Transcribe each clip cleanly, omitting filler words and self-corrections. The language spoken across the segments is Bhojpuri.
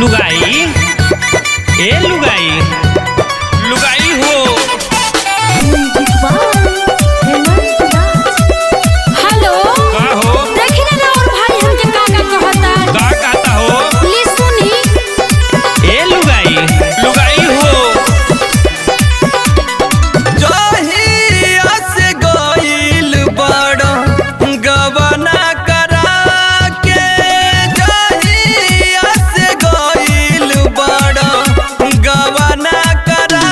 लुगाई ए लुगाई लुगाई हो। हेलो का हो? देखी ना और भाई हमके का कहता का कहता हो? प्लीज सुनी। ए लुगाई लुगाई हो। जहिया से गइल बड़ गवना करा के, जहिया से गइल बड़ गवना करा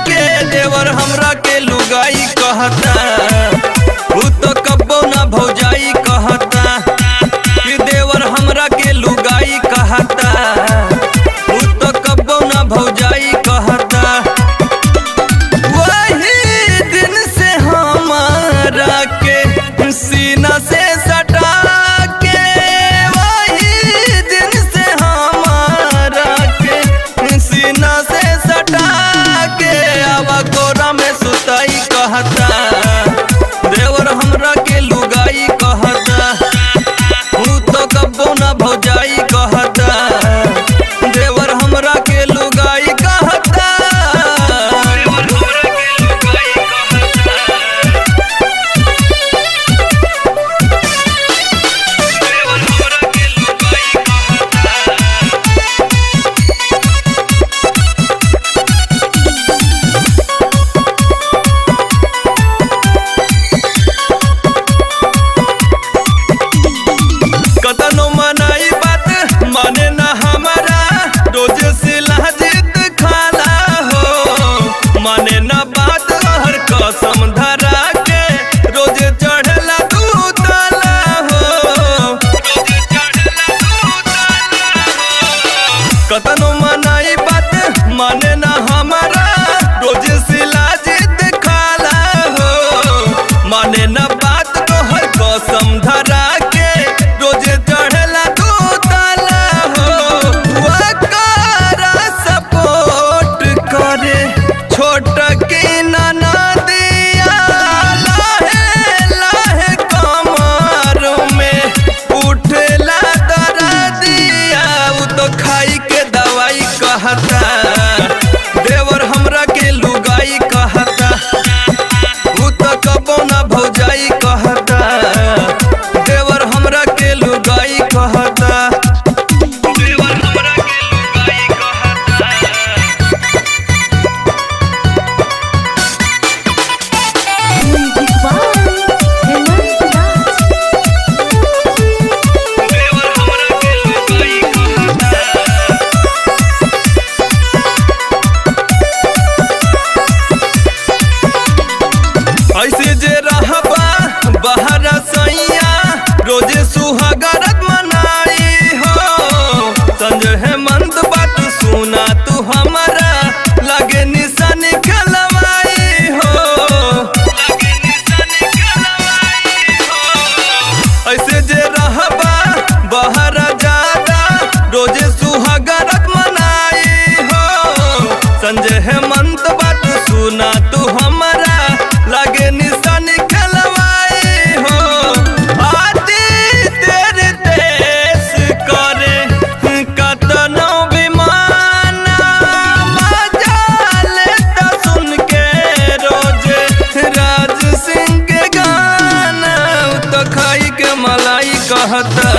के, देवर हमरा के लुगाई कहता, उ तो कब्बो ना भौजाई कहता, कि देवर हमरा के लुगाई कहता, उ तो कब्बो ना भौजाई कहता। वही दिन से हमारा के सीना से सटा के, वही दिन से हमारा के सीना से सटा के, आवा कोरा में सुताई कहता, देवर हमरा के लुगाई कहता, उ तो कब्बो ना भौजाई कहता, देवर हमरा के लुगाई कहता, देवर हमरा के लुगाई कहता, देवर हमरा के लुगाई कतनो मनाई बात माने ना हमारा, रोज से लाजित खाला हो, माने ना बात हर कसम धरा के, रोज चढ़ला तू ताला हो, रोज चढ़ला तू ताला हो। कतनो मनाई बात माने ना हमारा, रोज से लाजित खाला हो, माने ना बात तो हर कसम धरा के, रोज चढ़ला तू ताला हो। वकारा सपोर्ट करे छोट की नाना दिया, लाहे लाहे कमर में उठला दरा दिया, उ तो खाई के दवाई कहता, देवर हमरा के लुगाई कहता, उ तो कबो ना भौजाई कहता, देवर हमरा के लुगाई कहता, देवर हमरा के लुगाई कहता, देवर हमरा के लुगाई कहता। ऐसे जे रहबा बहरा सैया, रोजे सुहागरत मनाई हो, संजय हेमंत बात सुना तू हमारा, लगे निशानी खेलवाई हो, लगे निशानी खेलवाई हो। ऐसे जे रहबा बहरा ज्यादा, रोजे सुहागरत मनाई हो, संजय हेमंत बात सुना तू हमारा, लगे निशानी खेलवाई हो। आदि तेरे देश करे कतनो विमाना, मजा लेता सुन के रोज राज सिंह के गाना, उ तो खाई के मलाई कहता,